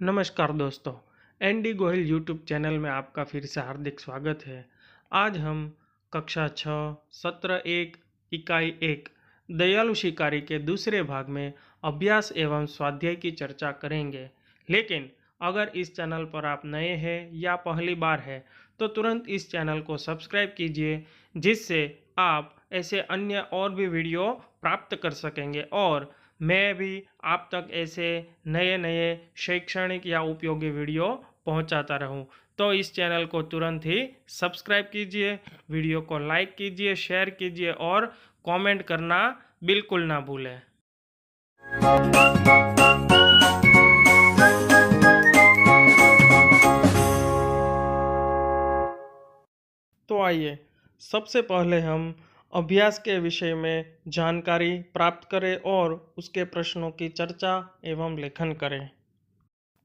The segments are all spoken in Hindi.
नमस्कार दोस्तों, एनडी गोहिल यूट्यूब चैनल में आपका फिर से हार्दिक स्वागत है। आज हम कक्षा 6 सत्र 1 इकाई 1 दयालु शिकारी के दूसरे भाग में अभ्यास एवं स्वाध्याय की चर्चा करेंगे। लेकिन अगर इस चैनल पर आप नए हैं या पहली बार है तो तुरंत इस चैनल को सब्सक्राइब कीजिए, जिससे आप ऐसे अन्य और भी वीडियो प्राप्त कर सकेंगे और मैं भी आप तक ऐसे नए नए शैक्षणिक या उपयोगी वीडियो पहुंचाता रहूं। तो इस चैनल को तुरंत ही सब्सक्राइब कीजिए, वीडियो को लाइक कीजिए, शेयर कीजिए और कमेंट करना बिल्कुल ना भूलें। तो आइए सबसे पहले हम अभ्यास के विषय में जानकारी प्राप्त करें और उसके प्रश्नों की चर्चा एवं लेखन करें।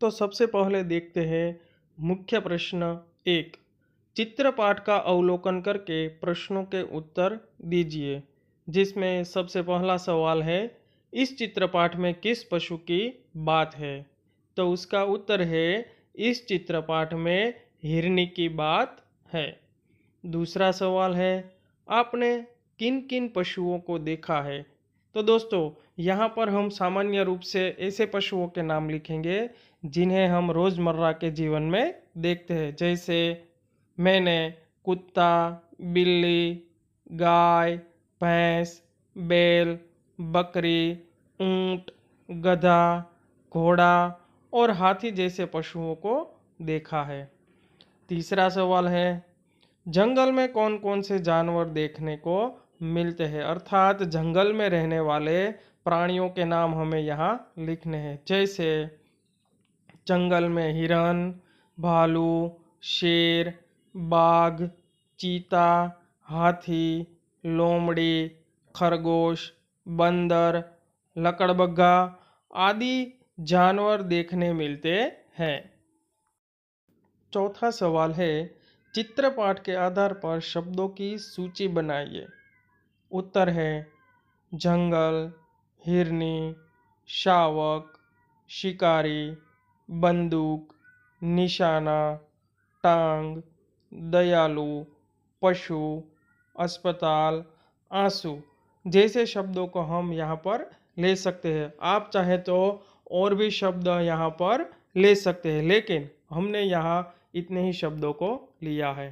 तो सबसे पहले देखते हैं मुख्य प्रश्न 1। चित्रपाठ का अवलोकन करके प्रश्नों के उत्तर दीजिए। जिसमें सबसे पहला सवाल है, इस चित्रपाठ में किस पशु की बात है? तो उसका उत्तर है, इस चित्रपाठ में हिरनी की बात है। दूसरा सवाल है, आपने किन किन पशुओं को देखा है? तो दोस्तों, यहाँ पर हम सामान्य रूप से ऐसे पशुओं के नाम लिखेंगे जिन्हें हम रोज़मर्रा के जीवन में देखते हैं। जैसे मैंने कुत्ता, बिल्ली, गाय, भैंस, बैल, बकरी, ऊंट, गधा, घोड़ा और हाथी जैसे पशुओं को देखा है। तीसरा सवाल है, जंगल में कौन कौन से जानवर देखने को मिलते हैं? अर्थात जंगल में रहने वाले प्राणियों के नाम हमें यहाँ लिखने हैं। जैसे जंगल में हिरन, भालू, शेर, बाघ, चीता, हाथी, लोमड़ी, खरगोश, बंदर, लकड़बग्घा आदि जानवर देखने मिलते हैं। चौथा सवाल है, चित्रपाठ के आधार पर शब्दों की सूची बनाइए। उत्तर है, जंगल, हिरनी, शावक, शिकारी, बंदूक, निशाना, टांग, दयालु, पशु, अस्पताल, आंसू जैसे शब्दों को हम यहाँ पर ले सकते हैं। आप चाहे तो और भी शब्द यहाँ पर ले सकते हैं, लेकिन हमने यहाँ इतने ही शब्दों को लिया है।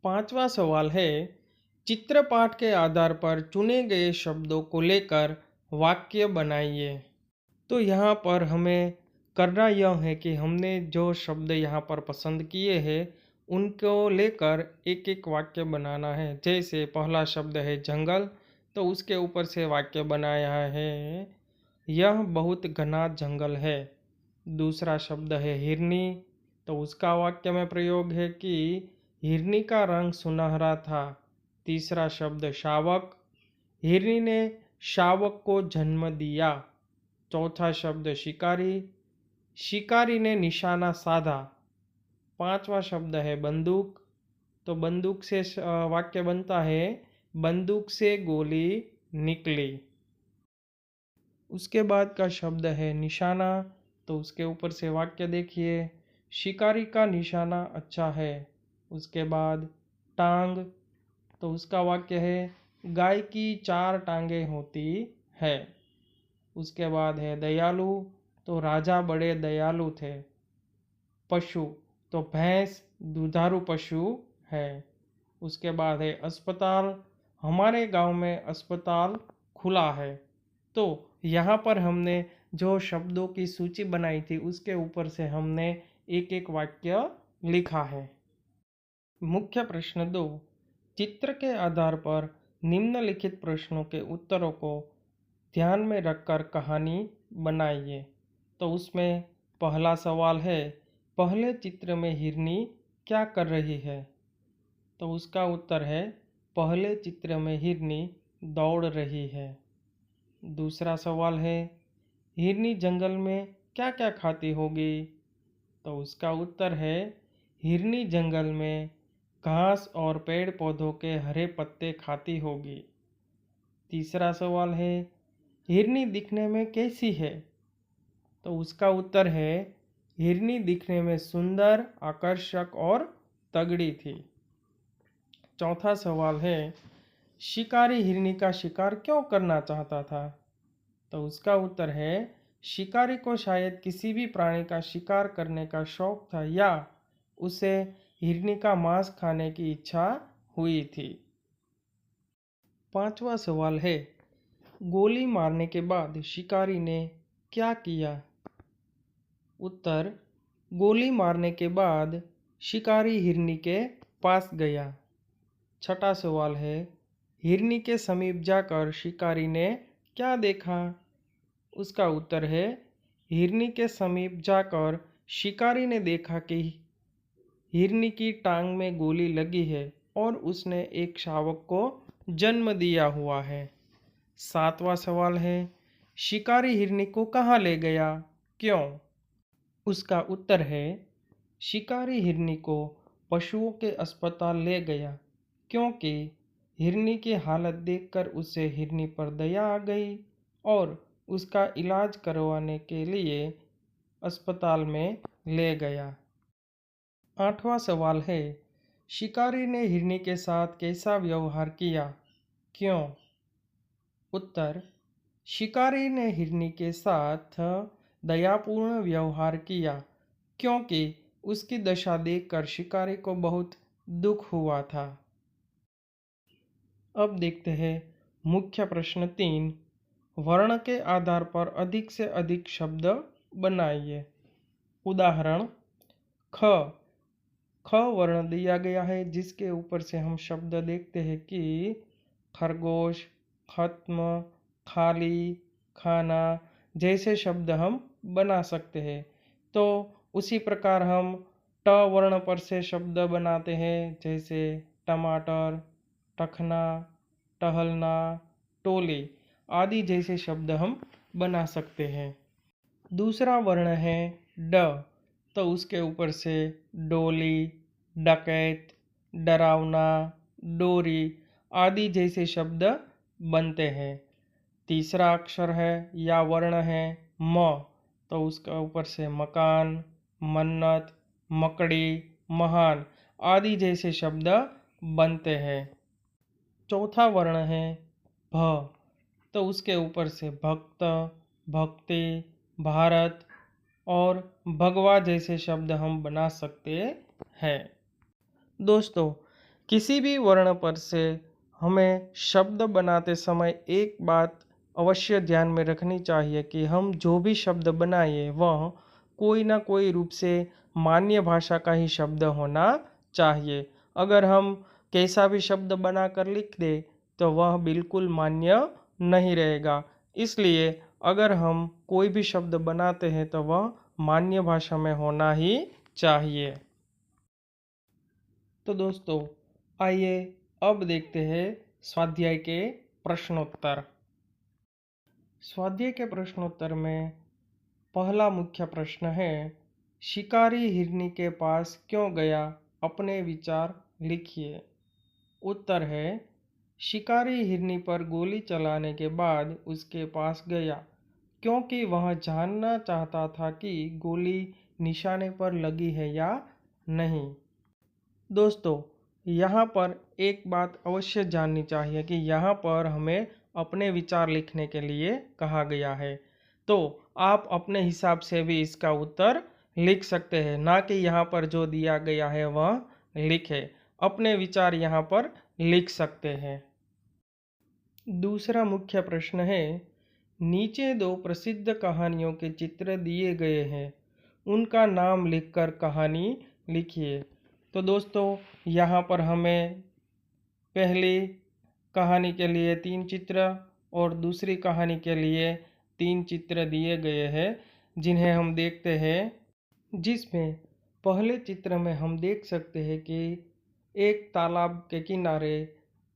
पांचवा सवाल है, चित्रपाठ के आधार पर चुने गए शब्दों को लेकर वाक्य बनाइए। तो यहाँ पर हमें करना यह है कि हमने जो शब्द यहाँ पर पसंद किए हैं उनको लेकर एक एक वाक्य बनाना है। जैसे पहला शब्द है जंगल, तो उसके ऊपर से वाक्य बनाया है, यह बहुत घना जंगल है। दूसरा शब्द है हिरनी, तो उसका वाक्य में प्रयोग है कि हिरनी का रंग सुनहरा था। तीसरा शब्द शावक, हिरनी ने शावक को जन्म दिया। चौथा शब्द शिकारी, शिकारी ने निशाना साधा। पांचवा शब्द है बंदूक, तो बंदूक से वाक्य बनता है, बंदूक से गोली निकली। उसके बाद का शब्द है निशाना, तो उसके ऊपर से वाक्य देखिए, शिकारी का निशाना अच्छा है। उसके बाद टांग, तो उसका वाक्य है, गाय की 4 टांगें होती है। उसके बाद है दयालु, तो राजा बड़े दयालु थे। पशु, तो भैंस दुधारू पशु है। उसके बाद है अस्पताल, हमारे गांव में अस्पताल खुला है। तो यहाँ पर हमने जो शब्दों की सूची बनाई थी उसके ऊपर से हमने एक एक वाक्य लिखा है। मुख्य प्रश्न 2, चित्र के आधार पर निम्नलिखित प्रश्नों के उत्तरों को ध्यान में रखकर कहानी बनाइए। तो उसमें पहला सवाल है, पहले चित्र में हिरनी क्या कर रही है? तो उसका उत्तर है, पहले चित्र में हिरनी दौड़ रही है। दूसरा सवाल है, हिरनी जंगल में क्या क्या खाती होगी? तो उसका उत्तर है, हिरनी जंगल में घास और पेड़ पौधों के हरे पत्ते खाती होगी। तीसरा सवाल है, हिरनी दिखने में कैसी है? तो उसका उत्तर है हिरनी दिखने में सुंदर, आकर्षक और तगड़ी थी। चौथा सवाल है शिकारी हिरनी का शिकार क्यों करना चाहता था? तो उसका उत्तर है शिकारी को शायद किसी भी प्राणी का शिकार करने का शौक था या उसे हिरनी का मांस खाने की इच्छा हुई थी। पांचवा सवाल है गोली मारने के बाद शिकारी ने क्या किया? उत्तर गोली मारने के बाद शिकारी हिरनी के पास गया। छठा सवाल है हिरनी के समीप जाकर शिकारी ने क्या देखा? उसका उत्तर है हिरनी के समीप जाकर शिकारी ने देखा कि हिरनी की टांग में गोली लगी है और उसने एक शावक को जन्म दिया हुआ है। सातवां सवाल है शिकारी हिरनी को कहाँ ले गया? क्यों? उसका उत्तर है शिकारी हिरनी को पशुओं के अस्पताल ले गया क्योंकि हिरनी की हालत देखकर उसे हिरनी पर दया आ गई और उसका इलाज करवाने के लिए अस्पताल में ले गया। आठवां सवाल है शिकारी ने हिरनी के साथ कैसा व्यवहार किया? क्यों? उत्तर शिकारी ने हिरनी के साथ दयापूर्ण व्यवहार किया क्योंकि उसकी दशा देखकर शिकारी को बहुत दुख हुआ था। अब देखते हैं मुख्य प्रश्न 3। वर्ण के आधार पर अधिक से अधिक शब्द बनाइए। उदाहरण ख। ख वर्ण दिया गया है जिसके ऊपर से हम शब्द देखते हैं कि खरगोश, खत्म, खाली, खाना जैसे शब्द हम बना सकते हैं। तो उसी प्रकार हम ट वर्ण पर से शब्द बनाते हैं जैसे टमाटर, टखना, टहलना, टोली आदि जैसे शब्द हम बना सकते हैं। दूसरा वर्ण है ड, तो उसके ऊपर से डोली, डकैत, डरावना, डोरी आदि जैसे शब्द बनते हैं। तीसरा अक्षर है या वर्ण है म, तो उसका ऊपर से मकान, मन्नत, मकड़ी, महान आदि जैसे शब्द बनते हैं। चौथा वर्ण है भ, तो उसके ऊपर से भक्त, भक्ति, भारत और भगवा जैसे शब्द हम बना सकते हैं। दोस्तों, किसी भी वर्ण पर से हमें शब्द बनाते समय एक बात अवश्य ध्यान में रखनी चाहिए कि हम जो भी शब्द बनाए वह कोई ना कोई रूप से मान्य भाषा का ही शब्द होना चाहिए। अगर हम कैसा भी शब्द बनाकर लिख दे तो वह बिल्कुल मान्य नहीं रहेगा। इसलिए अगर हम कोई भी शब्द बनाते हैं तो वह मान्य भाषा में होना ही चाहिए। तो दोस्तों, आइए अब देखते हैं स्वाध्याय के प्रश्नोत्तर। स्वाध्याय के प्रश्नोत्तर में पहला मुख्य प्रश्न है शिकारी हिरनी के पास क्यों गया? अपने विचार लिखिए। उत्तर है शिकारी हिरनी पर गोली चलाने के बाद उसके पास गया क्योंकि वह जानना चाहता था कि गोली निशाने पर लगी है या नहीं। दोस्तों, यहाँ पर एक बात अवश्य जाननी चाहिए कि यहाँ पर हमें अपने विचार लिखने के लिए कहा गया है। तो आप अपने हिसाब से भी इसका उत्तर लिख सकते हैं, ना कि यहाँ पर जो दिया गया है वह लिखे। अपने विचार यहाँ पर लिख सकते हैं। दूसरा मुख्य प्रश्न है नीचे दो प्रसिद्ध कहानियों के चित्र दिए गए हैं, उनका नाम लिखकर कहानी लिखिए। तो दोस्तों, यहाँ पर हमें पहली कहानी के लिए 3 चित्र और दूसरी कहानी के लिए 3 चित्र दिए गए हैं जिन्हें हम देखते हैं। जिसमें पहले चित्र में हम देख सकते हैं कि एक तालाब के किनारे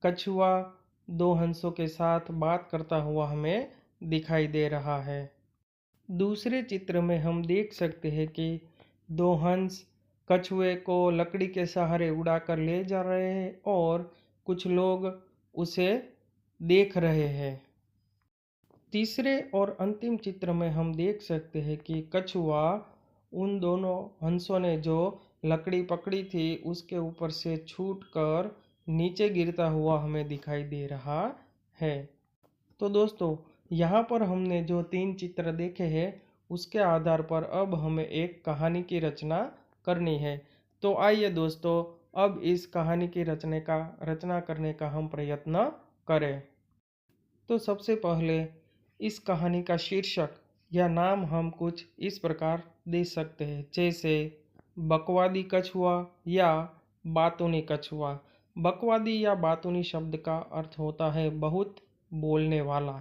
कछुआ 2 हंसों के साथ बात करता हुआ हमें दिखाई दे रहा है। दूसरे चित्र में हम देख सकते हैं कि 2 हंस कछुए को लकड़ी के सहारे उड़ाकर ले जा रहे हैं और कुछ लोग उसे देख रहे हैं। तीसरे और अंतिम चित्र में हम देख सकते हैं कि कछुआ उन दोनों हंसों ने जो लकड़ी पकड़ी थी उसके ऊपर से छूटकर नीचे गिरता हुआ हमें दिखाई दे रहा है। तो दोस्तों, यहाँ पर हमने जो 3 चित्र देखे हैं उसके आधार पर अब हमें एक कहानी की रचना करनी है। तो आइए दोस्तों, अब इस कहानी की रचना करने का हम प्रयत्न करें। तो सबसे पहले इस कहानी का शीर्षक या नाम हम कुछ इस प्रकार दे सकते हैं, जैसे बकवादी कछुआ या बातूनी कछुआ। बकवादी या बातूनी शब्द का अर्थ होता है बहुत बोलने वाला।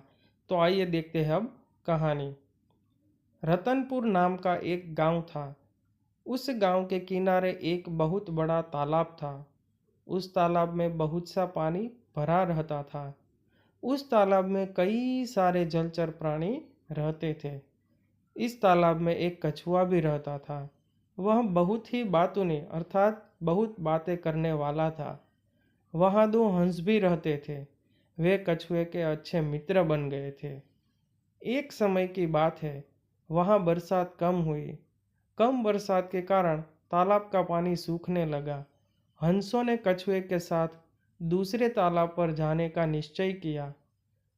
तो आइए देखते हैं अब कहानी। रतनपुर नाम का एक गांव था। उस गांव के किनारे एक बहुत बड़ा तालाब था। उस तालाब में बहुत सा पानी भरा रहता था। उस तालाब में कई सारे जलचर प्राणी रहते थे। इस तालाब में एक कछुआ भी रहता था। वह बहुत ही बातूनी अर्थात बहुत बातें करने वाला था। वहाँ 2 हंस भी रहते थे। वे कछुए के अच्छे मित्र बन गए थे। एक समय की बात है, वहाँ बरसात कम हुई। कम बरसात के कारण तालाब का पानी सूखने लगा। हंसों ने कछुए के साथ दूसरे तालाब पर जाने का निश्चय किया।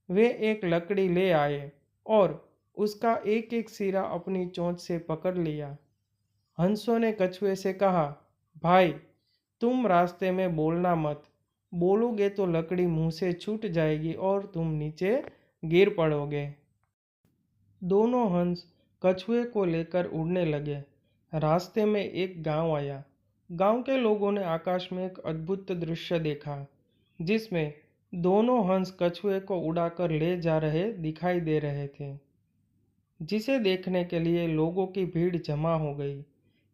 वे एक लकड़ी ले आए और उसका एक एक सिरा अपनी चोंच से पकड़ लिया। हंसों ने कछुए से कहा, भाई, तुम रास्ते में बोलना मत। बोलोगे तो लकड़ी मुंह से छूट जाएगी और तुम नीचे गिर पड़ोगे। दोनों हंस कछुए को लेकर उड़ने लगे। रास्ते में एक गांव आया। गांव के लोगों ने आकाश में एक अद्भुत दृश्य देखा, जिसमें दोनों हंस कछुए को उड़ाकर ले जा रहे दिखाई दे रहे थे, जिसे देखने के लिए लोगों की भीड़ जमा हो गई।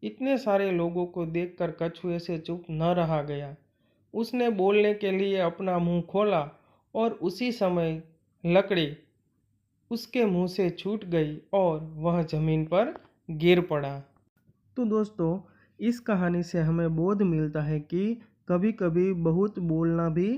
इतने सारे लोगों को देखकर कछुए से चुप न रहा गया। उसने बोलने के लिए अपना मुंह खोला और उसी समय लकड़ी उसके मुंह से छूट गई और वह जमीन पर गिर पड़ा। तो दोस्तों, इस कहानी से हमें बोध मिलता है कि कभी कभी बहुत बोलना भी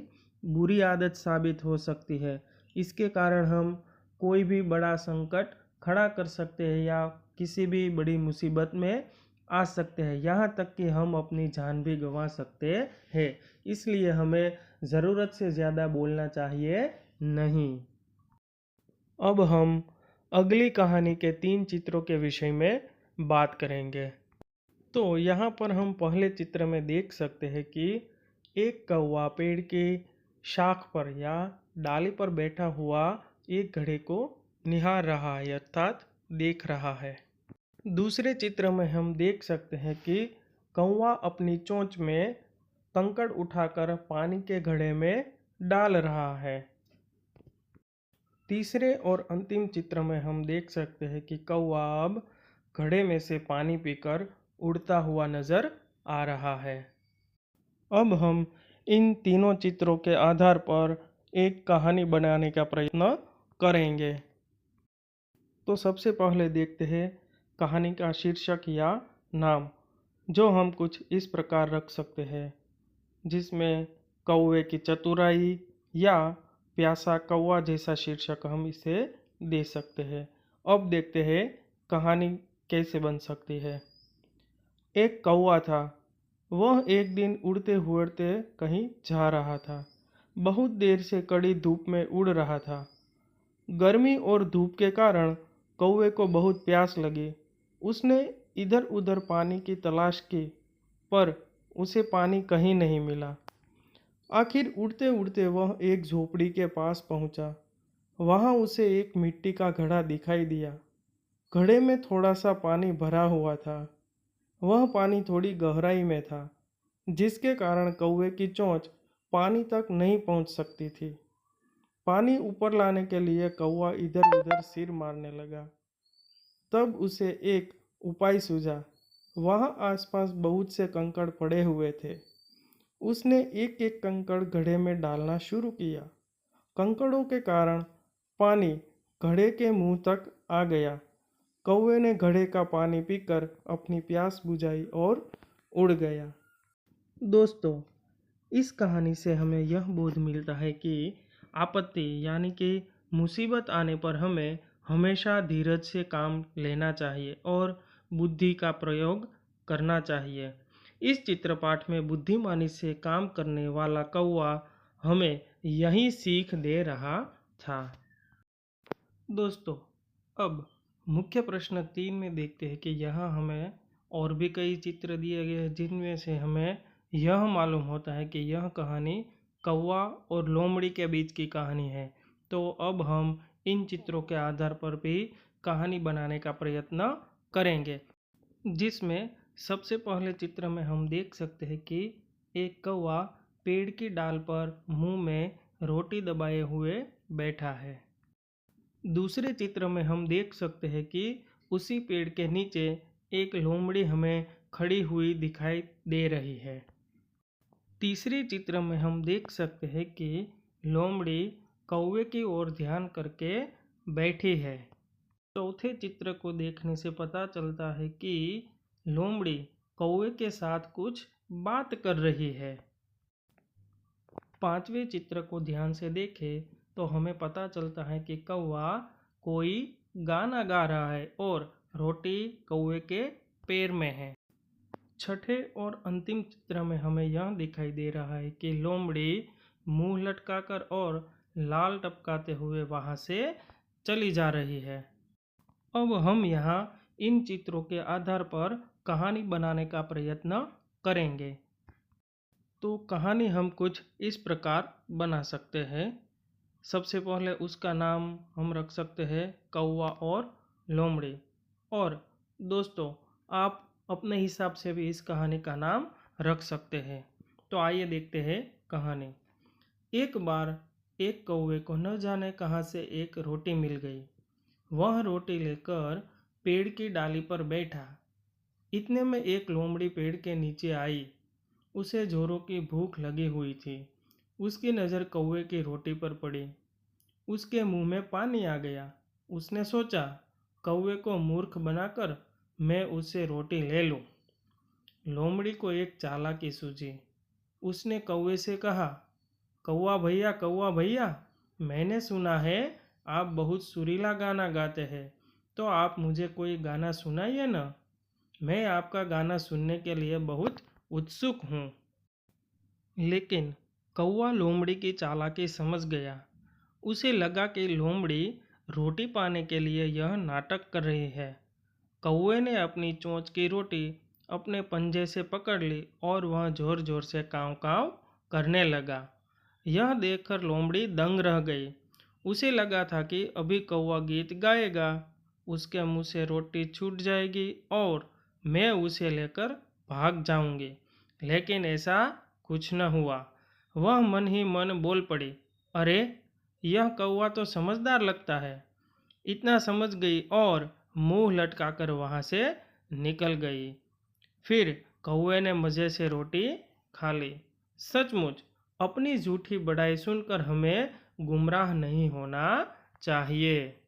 बुरी आदत साबित हो सकती है। इसके कारण हम कोई भी बड़ा संकट खड़ा कर सकते हैं या किसी भी बड़ी मुसीबत में आ सकते हैं, यहाँ तक कि हम अपनी जान भी गंवा सकते हैं। इसलिए हमें ज़रूरत से ज़्यादा बोलना चाहिए नहीं। अब हम अगली कहानी के 3 चित्रों के विषय में बात करेंगे। तो यहाँ पर हम पहले चित्र में देख सकते हैं कि एक कौवा पेड़ की शाख पर या डाली पर बैठा हुआ एक घड़े को निहार रहा है अर्थात देख रहा है। दूसरे चित्र में हम देख सकते हैं कि कौवा अपनी चोंच में कंकड़ उठाकर पानी के घड़े में डाल रहा है। तीसरे और अंतिम चित्र में हम देख सकते हैं कि कौवा अब घड़े में से पानी पीकर उड़ता हुआ नजर आ रहा है। अब हम इन तीनों चित्रों के आधार पर एक कहानी बनाने का प्रयत्न करेंगे। तो सबसे पहले देखते हैं कहानी का शीर्षक या नाम, जो हम कुछ इस प्रकार रख सकते हैं, जिसमें कौवे की चतुराई या प्यासा कौवा जैसा शीर्षक हम इसे दे सकते हैं। अब देखते हैं कहानी कैसे बन सकती है। एक कौवा था। वह एक दिन उड़ते उड़ते कहीं जा रहा था। बहुत देर से कड़ी धूप में उड़ रहा था। गर्मी और धूप के कारण कौवे को बहुत प्यास लगी। उसने इधर उधर पानी की तलाश की, पर उसे पानी कहीं नहीं मिला। आखिर उड़ते उड़ते वह एक झोपड़ी के पास पहुंचा। वहां उसे एक मिट्टी का घड़ा दिखाई दिया। घड़े में थोड़ा सा पानी भरा हुआ था। वह पानी थोड़ी गहराई में था, जिसके कारण कौवे की चोंच पानी तक नहीं पहुंच सकती थी। पानी ऊपर लाने के लिए कौवा इधर उधर सिर मारने लगा। तब उसे एक उपाय सूझा। वहां आसपास बहुत से कंकड़ पड़े हुए थे। उसने एक एक कंकड़ घड़े में डालना शुरू किया। कंकड़ों के कारण पानी घड़े के मुंह तक आ गया। कौवे ने घड़े का पानी पीकर अपनी प्यास बुझाई और उड़ गया। दोस्तों, इस कहानी से हमें यह बोध मिलता है कि आपत्ति यानी कि मुसीबत आने पर हमें हमेशा धीरज से काम लेना चाहिए और बुद्धि का प्रयोग करना चाहिए। इस चित्रपाठ में बुद्धिमानी से काम करने वाला कौवा हमें यही सीख दे रहा था। दोस्तों, अब मुख्य प्रश्न 3 में देखते हैं कि यहाँ हमें और भी कई चित्र दिए गए हैं जिनमें से हमें यह मालूम होता है कि यह कहानी कौवा और लोमड़ी के बीच की कहानी है। तो अब हम इन चित्रों के आधार पर भी कहानी बनाने का प्रयत्न करेंगे, जिसमें सबसे पहले चित्र में हम देख सकते हैं कि एक कौवा पेड़ की डाल पर मुंह में रोटी दबाए हुए बैठा है। दूसरे चित्र में हम देख सकते हैं कि उसी पेड़ के नीचे एक लोमड़ी हमें खड़ी हुई दिखाई दे रही है। तीसरे चित्र में हम देख सकते हैं कि लोमड़ी कौवे की ओर ध्यान करके बैठी है। चौथे चित्र को देखने से पता चलता है कि लोमड़ी कौवे के साथ कुछ बात कर रही है। पांचवें चित्र को ध्यान से देखें तो हमें पता चलता है कि कौवा कोई गाना गा रहा है और रोटी कौवे के पैर में है। छठे और अंतिम चित्र में हमें यह दिखाई दे रहा है कि लोमड़ी मुंह लटकाकर और लाल टपकाते हुए वहां से चली जा रही है। अब हम यहाँ इन चित्रों के आधार पर कहानी बनाने का प्रयत्न करेंगे। तो कहानी हम कुछ इस प्रकार बना सकते हैं। सबसे पहले उसका नाम हम रख सकते हैं कौवा और लोमड़ी। और दोस्तों, आप अपने हिसाब से भी इस कहानी का नाम रख सकते हैं। तो आइए देखते हैं कहानी। एक बार एक कौवे को न जाने कहाँ से एक रोटी मिल गई। वह रोटी लेकर पेड़ की डाली पर बैठा। इतने में एक लोमड़ी पेड़ के नीचे आई। उसे जोरों की भूख लगी हुई थी। उसकी नज़र कौवे की रोटी पर पड़ी। उसके मुंह में पानी आ गया। उसने सोचा, कौवे को मूर्ख बनाकर मैं उससे रोटी ले लूं। लोमड़ी को एक चालाकी सूझी। उसने कौवे से कहा, कौवा भैया, मैंने सुना है आप बहुत सुरीला गाना गाते हैं, तो आप मुझे कोई गाना सुनाइए ना। मैं आपका गाना सुनने के लिए बहुत उत्सुक हूँ। लेकिन कौवा लोमड़ी की चालाकी समझ गया। उसे लगा कि लोमड़ी रोटी पाने के लिए यह नाटक कर रही है। कौवे ने अपनी चोंच की रोटी अपने पंजे से पकड़ ली और वह जोर जोर से काँव काँव करने लगा। यह देखकर लोमड़ी दंग रह गई। उसे लगा था कि अभी कौवा गीत गाएगा, उसके मुंह से रोटी छूट जाएगी और मैं उसे लेकर भाग जाऊंगी। लेकिन ऐसा कुछ न हुआ। वह मन ही मन बोल पड़ी, अरे, यह कौवा तो समझदार लगता है। इतना समझ गई और मुंह लटकाकर वहां से निकल गई। फिर कौवे ने मज़े से रोटी खा ली। सचमुच अपनी झूठी बड़ाई सुनकर हमें गुमराह नहीं होना चाहिए।